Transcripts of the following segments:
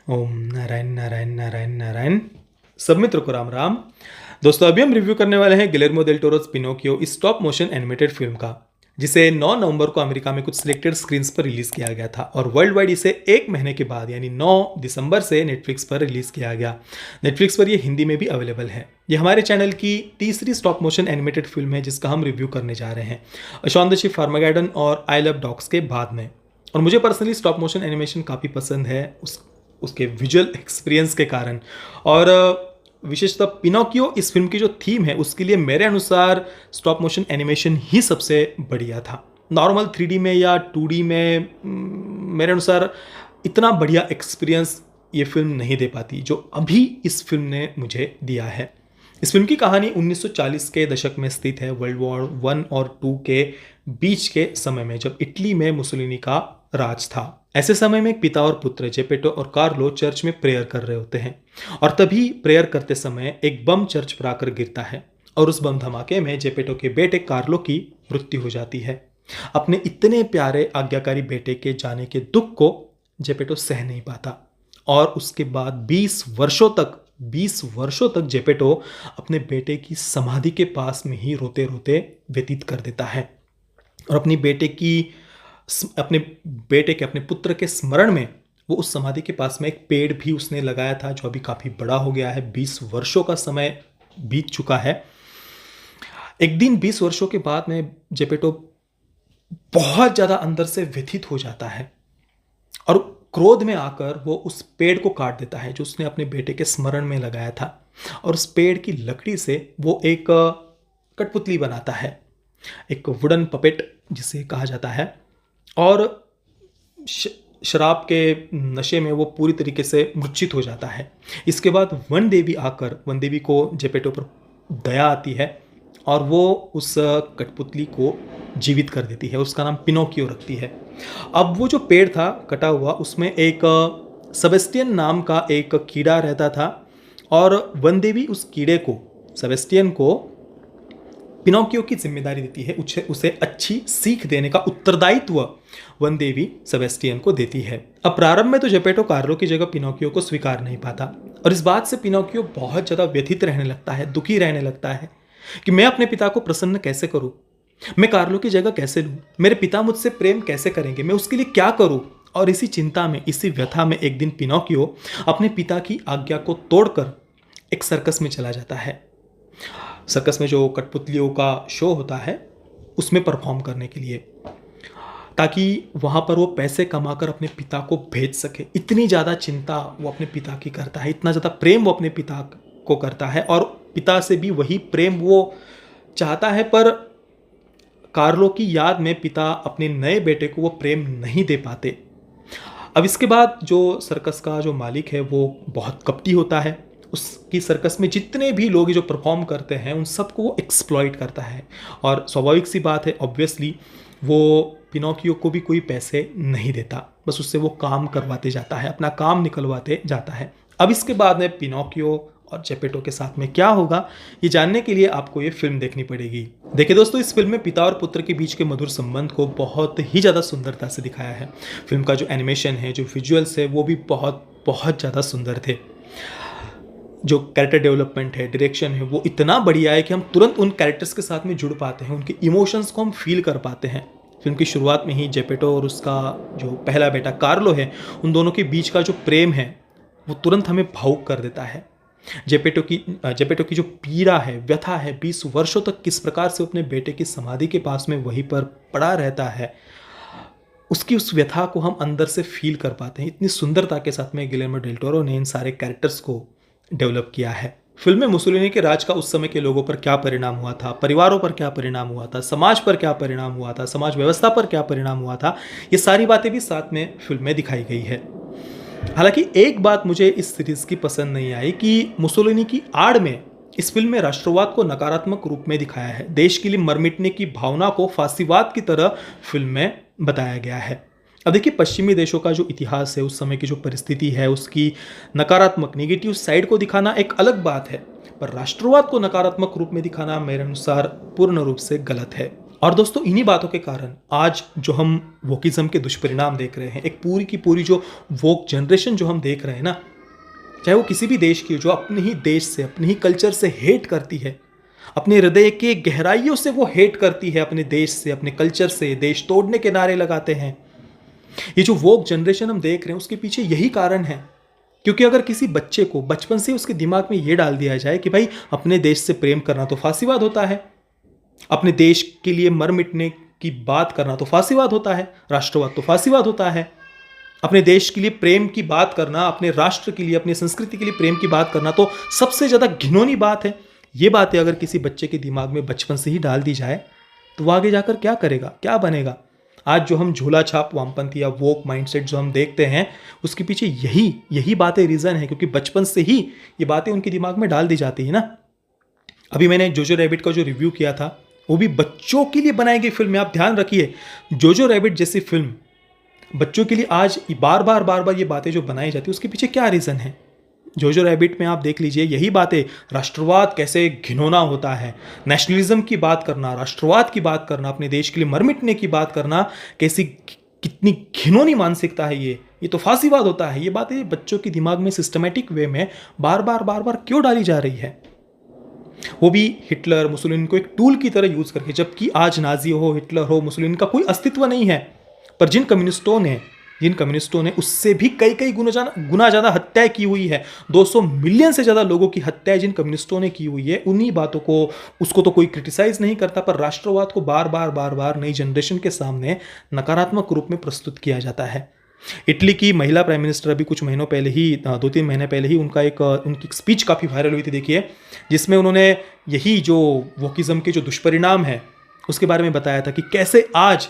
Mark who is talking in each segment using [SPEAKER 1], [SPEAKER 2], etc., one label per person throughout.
[SPEAKER 1] ओम नारायण नारायण नारायण नारायण। सब मित्र को राम राम। दोस्तों, अभी हम रिव्यू करने वाले हैं गिलेर्मो डेल टोरो's पिनोकियो, इस स्टॉप मोशन एनिमेटेड फिल्म का, जिसे 9 नवंबर को अमेरिका में कुछ सिलेक्टेड स्क्रीन्स पर रिलीज किया गया था और वर्ल्ड वाइड इसे एक महीने के बाद यानी 9 दिसंबर से नेटफ्लिक्स पर रिलीज किया गया। नेटफ्लिक्स पर यह हिंदी में भी अवेलेबल है। ये हमारे चैनल की तीसरी स्टॉप मोशन एनिमेटेड फिल्म है जिसका हम रिव्यू करने जा रहे हैं, शॉन द शिप आर्मागेडन और आई लव डॉग्स के बाद में। और मुझे पर्सनली स्टॉप मोशन एनिमेशन काफ़ी पसंद है उसके विजुअल एक्सपीरियंस के कारण। और विशेषतः पिनोकियो इस फिल्म की जो थीम है उसके लिए मेरे अनुसार स्टॉप मोशन एनिमेशन ही सबसे बढ़िया था। नॉर्मल 3D में या 2D में मेरे अनुसार इतना बढ़िया एक्सपीरियंस ये फिल्म नहीं दे पाती जो अभी इस फिल्म ने मुझे दिया है। इस फिल्म की कहानी 1940 के दशक में स्थित है, वर्ल्ड वॉर 1 और 2 के बीच के समय में, जब इटली में मुसोलिनी का राज था। ऐसे समय में एक पिता और पुत्र जेपेटो और कार्लो चर्च में प्रेयर कर रहे होते हैं और तभी प्रेयर करते समय एक बम चर्च पर आकर गिरता है और उस बम धमाके में जेपेटो के बेटे कार्लो की मृत्यु हो जाती है। अपने इतने प्यारे आज्ञाकारी बेटे के जाने के दुख को जेपेटो सह नहीं पाता और उसके बाद 20 वर्षों तक जेपेटो अपने बेटे की समाधि के पास में ही रोते रोते व्यतीत कर देता है और अपने अपने पुत्र के स्मरण में वो उस समाधि के पास में एक पेड़ भी उसने लगाया था जो अभी काफ़ी बड़ा हो गया है। 20 वर्षों का समय बीत चुका है। एक दिन 20 वर्षों के बाद में जेपेटो बहुत ज़्यादा अंदर से व्यथित हो जाता है और क्रोध में आकर वो उस पेड़ को काट देता है जो उसने अपने बेटे के स्मरण में लगाया था और उस पेड़ की लकड़ी से वो एक कठपुतली बनाता है, एक वुडन पपेट जिसे कहा जाता है। और शराब के नशे में वो पूरी तरीके से मूर्छित हो जाता है। इसके बाद वन देवी को जेपेटो पर दया आती है और वो उस कठपुतली को जीवित कर देती है। उसका नाम पिनोकियो रखती है। अब वो जो पेड़ था कटा हुआ, उसमें एक सेबेस्टियन नाम का एक कीड़ा रहता था और वन देवी उस कीड़े को, सेबेस्टियन को, पिनोकियो की जिम्मेदारी देती है। उसे अच्छी सीख देने का उत्तरदायित्व वन देवी सेबेस्टियन को देती है। अब प्रारंभ में तो जेपेटो कार्लो की जगह पिनोकियो को स्वीकार नहीं पाता और इस बात से पिनोकियो बहुत ज़्यादा व्यथित रहने लगता है, दुखी रहने लगता है कि मैं अपने पिता को प्रसन्न कैसे करूं, मैं कार्लो की जगह कैसे लूं, मेरे पिता मुझसे प्रेम कैसे करेंगे, मैं उसके लिए क्या करूं। और इसी चिंता में, इसी व्यथा में एक दिन पिनोकियो अपने पिता की आज्ञा को तोड़कर एक सर्कस में चला जाता है। सर्कस में जो कठपुतलियों का शो होता है उसमें परफॉर्म करने के लिए, ताकि वहाँ पर वो पैसे कमाकर अपने पिता को भेज सके। इतनी ज़्यादा चिंता वो अपने पिता की करता है, इतना ज़्यादा प्रेम वो अपने पिता को करता है और पिता से भी वही प्रेम वो चाहता है, पर कार्लो की याद में पिता अपने नए बेटे को वो प्रेम नहीं दे पाते। अब इसके बाद जो सर्कस का जो मालिक है वो बहुत कपटी होता है। उसकी सर्कस में जितने भी लोग जो परफॉर्म करते हैं उन सबको वो एक्सप्लॉइट करता है और स्वाभाविक सी बात है, ऑब्वियसली वो पिनोकियो को भी कोई पैसे नहीं देता, बस उससे वो काम करवाते जाता है, अपना काम निकलवाते जाता है। अब इसके बाद में पिनोकियो और जेपेटो के साथ में क्या होगा, ये जानने के लिए आपको ये फिल्म देखनी पड़ेगी। देखिए दोस्तों, इस फिल्म में पिता और पुत्र के बीच के मधुर संबंध को बहुत ही ज़्यादा सुंदरता से दिखाया है। फिल्म का जो एनिमेशन है, जो विजुअल्स है, वो भी बहुत बहुत ज़्यादा सुंदर थे। जो कैरेक्टर डेवलपमेंट है, डायरेक्शन है, वो इतना बढ़िया है कि हम तुरंत उन कैरेक्टर्स के साथ में जुड़ पाते हैं, उनके इमोशंस को हम फील कर पाते हैं। फिल्म की शुरुआत में ही जेपेटो और उसका जो पहला बेटा कार्लो है, उन दोनों के बीच का जो प्रेम है वो तुरंत हमें भावुक कर देता है। जेपेटो की जो पीड़ा है, व्यथा है, 20 वर्षों तक किस प्रकार से अपने बेटे की समाधि के पास में वहीं पर पड़ा रहता है, उसकी उस व्यथा को हम अंदर से फील कर पाते हैं। इतनी सुंदरता के साथ में गिलेर्मो डेल टोरो ने इन सारे कैरेक्टर्स को डेवलप किया है। फिल्म में मुसोलिनी के राज का उस समय के लोगों पर क्या परिणाम हुआ था, परिवारों पर क्या परिणाम हुआ था, समाज पर क्या परिणाम हुआ था, समाज व्यवस्था पर क्या परिणाम हुआ था, ये सारी बातें भी साथ में फिल्म में दिखाई गई है। हालांकि एक बात मुझे इस सीरीज की पसंद नहीं आई कि मुसोलिनी की आड़ में इस फिल्म में राष्ट्रवाद को नकारात्मक रूप में दिखाया है। देश के लिए मर मिटने की भावना को फांसीवाद की तरह फिल्म में बताया गया है। अब देखिए, पश्चिमी देशों का जो इतिहास है, उस समय की जो परिस्थिति है, उसकी नकारात्मक नेगेटिव साइड को दिखाना एक अलग बात है, पर राष्ट्रवाद को नकारात्मक रूप में दिखाना मेरे अनुसार पूर्ण रूप से गलत है। और दोस्तों इन्हीं बातों के कारण आज जो हम वोकिज्म के दुष्परिणाम देख रहे हैं, एक पूरी की पूरी जो वोक जनरेशन जो हम देख रहे हैं ना, चाहे वो किसी भी देश की हो, जो अपने ही देश से, अपने ही कल्चर से हेट करती है, अपने हृदय के गहराइयों से वो हेट करती है अपने देश से, अपने कल्चर से, देश तोड़ने के नारे लगाते हैं। ये जो वोक जनरेशन हम देख रहे हैं उसके पीछे यही कारण है। क्योंकि अगर किसी बच्चे को बचपन से उसके दिमाग में ये डाल दिया जाए कि भाई अपने देश से प्रेम करना तो फांसीवाद होता है, अपने देश के लिए मर मिटने की बात करना तो फांसीवाद होता है, राष्ट्रवाद तो फांसीवाद होता है, अपने देश के लिए प्रेम की बात करना, अपने राष्ट्र के लिए, अपनी संस्कृति के लिए प्रेम की बात करना तो सबसे ज्यादा घिनौनी बात है। ये बातें अगर किसी बच्चे के दिमाग में बचपन से ही डाल दी जाए तो वो आगे जाकर क्या करेगा, क्या बनेगा। आज जो हम झोला छाप वामपंथी या वोक माइंडसेट जो हम देखते हैं उसके पीछे यही बातें रीजन है, क्योंकि बचपन से ही ये बातें उनके दिमाग में डाल दी जाती है ना। अभी मैंने जोजो रैबिट का जो रिव्यू किया था वो भी बच्चों के लिए बनाई गई फिल्म है। आप ध्यान रखिए, जोजो रैबिट जैसी फिल्म बच्चों के लिए आज बार बार ये बातें जो बनाई जाती है उसके पीछे क्या रीजन है। जोजो रैबिट में आप देख लीजिए यही बातें, राष्ट्रवाद कैसे घिनौना होता है, नेशनलिज्म की बात करना, राष्ट्रवाद की बात करना, अपने देश के लिए मर मिटने की बात करना, कैसी कितनी घिनौनी मानसिकता है ये तो फांसीवाद होता है। ये बातें बच्चों के दिमाग में सिस्टमेटिक वे में बार बार क्यों डाली जा रही है, वो भी हिटलर मुसोलिनी को एक टूल की तरह यूज करके। जबकि आज नाजी हो, हिटलर हो, मुसोलिनी का कोई अस्तित्व नहीं है, पर जिन कम्युनिस्टों ने उससे भी कई गुना ज्यादा हत्याएं की हुई है। 200 मिलियन से ज्यादा लोगों की हत्याएं जिन कम्युनिस्टों ने की हुई है, उन्हीं बातों को उसको तो कोई क्रिटिसाइज नहीं करता, पर राष्ट्रवाद को बार बार नई जनरेशन के सामने नकारात्मक रूप में प्रस्तुत किया जाता है। इटली की महिला प्राइम मिनिस्टर अभी कुछ महीनों पहले ही, 2-3 महीने पहले ही उनकी स्पीच काफ़ी वायरल हुई थी, देखिए, जिसमें उन्होंने यही जो वोकिज्म के जो दुष्परिणाम है उसके बारे में बताया था कि कैसे आज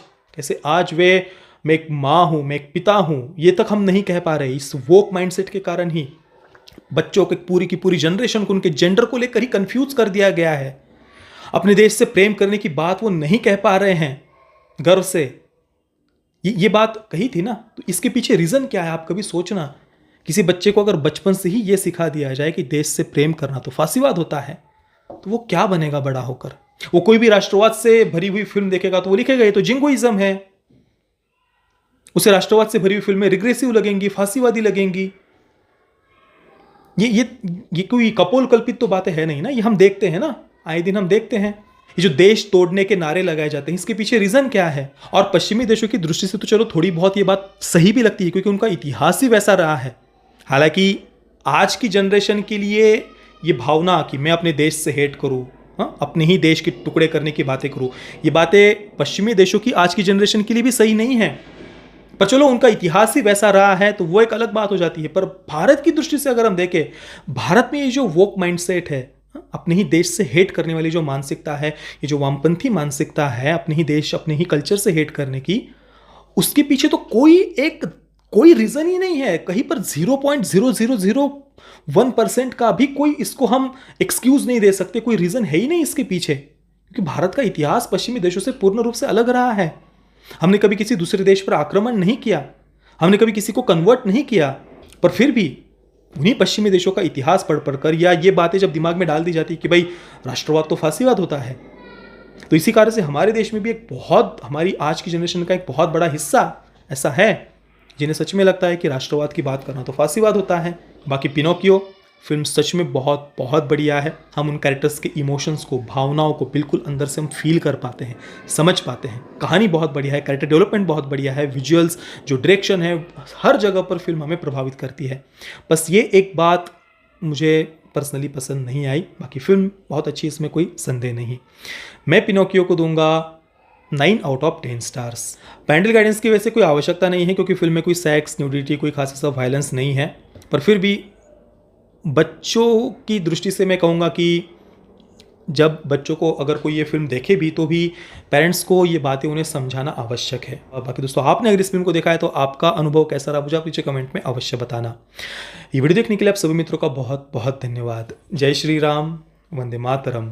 [SPEAKER 1] मैं एक माँ हूँ, मैं एक पिता हूँ, ये तक हम नहीं कह पा रहे। इस वोक माइंडसेट के कारण ही बच्चों के पूरी की पूरी जनरेशन को उनके जेंडर को लेकर ही कंफ्यूज कर दिया गया है। अपने देश से प्रेम करने की बात वो नहीं कह पा रहे हैं गर्व से। ये बात कही थी ना, तो इसके पीछे रीजन क्या है आप कभी सोचना। किसी बच्चे को अगर बचपन से ही ये सिखा दिया जाए कि देश से प्रेम करना तो फांसीवाद होता है, तो वो क्या बनेगा बड़ा होकर। वो कोई भी राष्ट्रवाद से भरी हुई फिल्म देखेगा तो वो लिखेगा ये तो जिंगोइज्म है। उसे राष्ट्रवाद से भरी हुई फिल्में रिग्रेसिव लगेंगी, फांसीवादी लगेंगी। ये कोई कपोल कल्पित तो बातें है नहीं ना, ये हम देखते हैं ना, आए दिन हम देखते हैं। ये जो देश तोड़ने के नारे लगाए जाते हैं इसके पीछे रीजन क्या है। और पश्चिमी देशों की दृष्टि से तो चलो थोड़ी बहुत ये बात सही भी लगती है, क्योंकि उनका इतिहास ही वैसा रहा है। हालांकि आज की जनरेशन के लिए ये भावना कि मैं अपने देश से हेट करूं, अपने ही देश के टुकड़े करने की बातें करूं, ये बातें पश्चिमी देशों की आज की जनरेशन के लिए भी सही नहीं है। पर चलो उनका इतिहास ही वैसा रहा है तो वो एक अलग बात हो जाती है। पर भारत की दृष्टि से अगर हम देखें, भारत में ये जो वोक माइंडसेट है, अपने ही देश से हेट करने वाली जो मानसिकता है, ये जो वामपंथी मानसिकता है, अपने ही देश, अपने ही कल्चर से हेट करने की, उसके पीछे तो कोई रीजन ही नहीं है। कहीं पर 0.0001% का भी कोई इसको हम एक्सक्यूज नहीं दे सकते, कोई रीजन है ही नहीं इसके पीछे। क्योंकि भारत का इतिहास पश्चिमी देशों से पूर्ण रूप से अलग रहा है। हमने कभी किसी दूसरे देश पर आक्रमण नहीं किया, हमने कभी किसी को कन्वर्ट नहीं किया, पर फिर भी उन्हीं पश्चिमी देशों का इतिहास पढ़कर या ये बातें जब दिमाग में डाल दी जाती कि भाई राष्ट्रवाद तो फांसीवाद होता है, तो इसी कारण से हमारे देश में भी हमारी आज की जनरेशन का एक बहुत बड़ा हिस्सा ऐसा है जिन्हें सच में लगता है कि राष्ट्रवाद की बात करना तो फांसीवाद होता है। बाकी पिनोकियो फिल्म सच में बहुत बहुत बढ़िया है। हम उन कैरेक्टर्स के इमोशंस को, भावनाओं को बिल्कुल अंदर से हम फील कर पाते हैं, समझ पाते हैं। कहानी बहुत बढ़िया है, कैरेक्टर डेवलपमेंट बहुत बढ़िया है, विजुअल्स, जो डायरेक्शन है, हर जगह पर फिल्म हमें प्रभावित करती है। बस ये एक बात मुझे पर्सनली पसंद नहीं आई, बाकी फिल्म बहुत अच्छी, इसमें कोई संदेह नहीं। मैं पिनोकियो को दूंगा 9/10 स्टार्स। पैरेंटल गाइडेंस की वैसे कोई आवश्यकता नहीं है, क्योंकि फिल्म में कोई सेक्स, न्यूडिटी, कोई खास ऐसा वायलेंस नहीं है। पर फिर भी बच्चों की दृष्टि से मैं कहूँगा कि जब बच्चों को अगर कोई ये फिल्म देखे भी, तो भी पेरेंट्स को ये बातें उन्हें समझाना आवश्यक है। बाकी दोस्तों, आपने अगर इस फिल्म को देखा है तो आपका अनुभव कैसा रहा मुझे आप नीचे कमेंट में अवश्य बताना। ये वीडियो देखने के लिए आप सभी मित्रों का बहुत बहुत धन्यवाद। जय श्री राम, वंदे मातरम।